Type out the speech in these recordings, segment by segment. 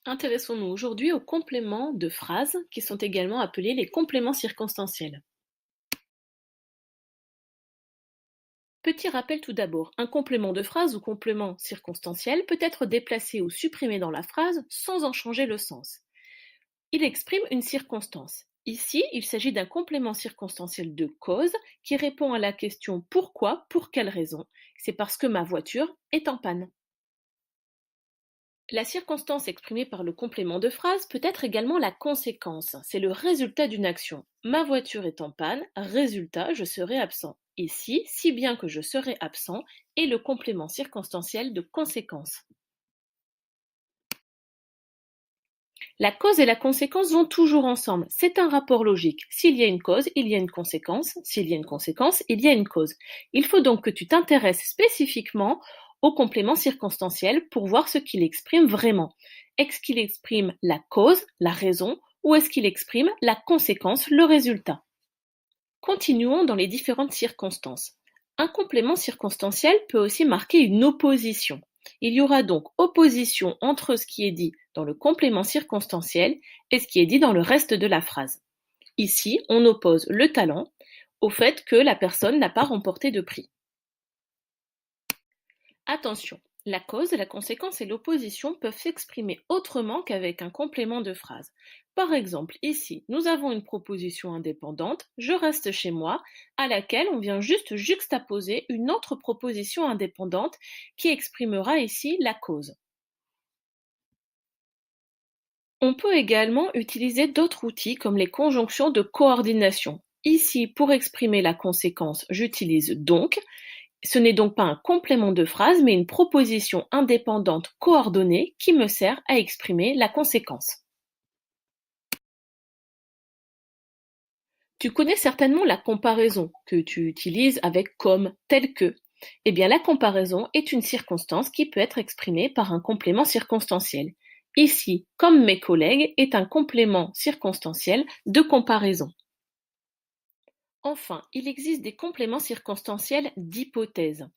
Intéressons-nous aujourd'hui aux compléments de phrases qui sont également appelés les compléments circonstanciels. Petit rappel tout d'abord, un complément de phrase ou complément circonstanciel peut être déplacé ou supprimé dans la phrase sans en changer le sens. Il exprime une circonstance. Ici, il s'agit d'un complément circonstanciel de cause qui répond à la question pourquoi, pour quelle raison. C'est parce que ma voiture est en panne. La circonstance exprimée par le complément de phrase peut être également la conséquence, c'est le résultat d'une action. Ma voiture est en panne, résultat, je serai absent. Ici, si bien que je serai absent est le complément circonstanciel de conséquence. La cause et la conséquence vont toujours ensemble, c'est un rapport logique. S'il y a une cause, il y a une conséquence, s'il y a une conséquence, il y a une cause. Il faut donc que tu t'intéresses spécifiquement au complément circonstanciel pour voir ce qu'il exprime vraiment. Est-ce qu'il exprime la cause, la raison, ou est-ce qu'il exprime la conséquence, le résultat? Continuons dans les différentes circonstances. Un complément circonstanciel peut aussi marquer une opposition. Il y aura donc opposition entre ce qui est dit dans le complément circonstanciel et ce qui est dit dans le reste de la phrase. Ici, on oppose le talent au fait que la personne n'a pas remporté de prix. Attention, la cause, la conséquence et l'opposition peuvent s'exprimer autrement qu'avec un complément de phrase. Par exemple, ici, nous avons une proposition indépendante, je reste chez moi, à laquelle on vient juste juxtaposer une autre proposition indépendante qui exprimera ici la cause. On peut également utiliser d'autres outils comme les conjonctions de coordination. Ici, pour exprimer la conséquence, j'utilise donc. Ce n'est donc pas un complément de phrase, mais une proposition indépendante coordonnée qui me sert à exprimer la conséquence. Tu connais certainement la comparaison que tu utilises avec comme, tel que. Eh bien, la comparaison est une circonstance qui peut être exprimée par un complément circonstanciel. Ici, comme mes collègues, est un complément circonstanciel de comparaison. Enfin, il existe des compléments circonstanciels d'hypothèse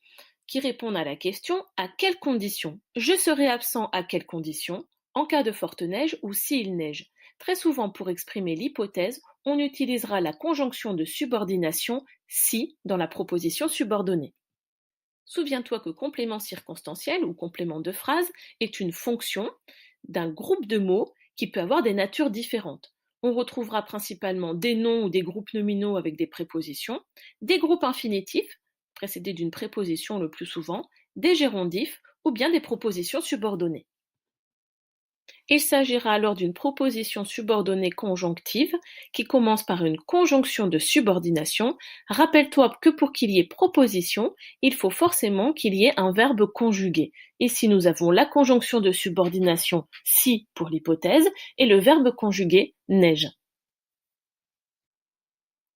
qui répondent à la question à quelles conditions? Je serai absent à quelles conditions? En cas de forte neige ou s'il neige. Très souvent, pour exprimer l'hypothèse, on utilisera la conjonction de subordination si dans la proposition subordonnée. Souviens-toi que complément circonstanciel ou complément de phrase est une fonction d'un groupe de mots qui peut avoir des natures différentes. On retrouvera principalement des noms ou des groupes nominaux avec des prépositions, des groupes infinitifs, précédés d'une préposition le plus souvent, des gérondifs ou bien des propositions subordonnées. Il s'agira alors d'une proposition subordonnée conjonctive qui commence par une conjonction de subordination. Rappelle-toi que pour qu'il y ait proposition, il faut forcément qu'il y ait un verbe conjugué. Ici, nous avons la conjonction de subordination si pour l'hypothèse et le verbe conjugué neige.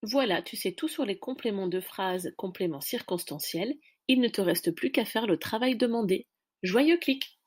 Voilà, tu sais tout sur les compléments de phrase, compléments circonstanciels. Il ne te reste plus qu'à faire le travail demandé. Joyeux clic!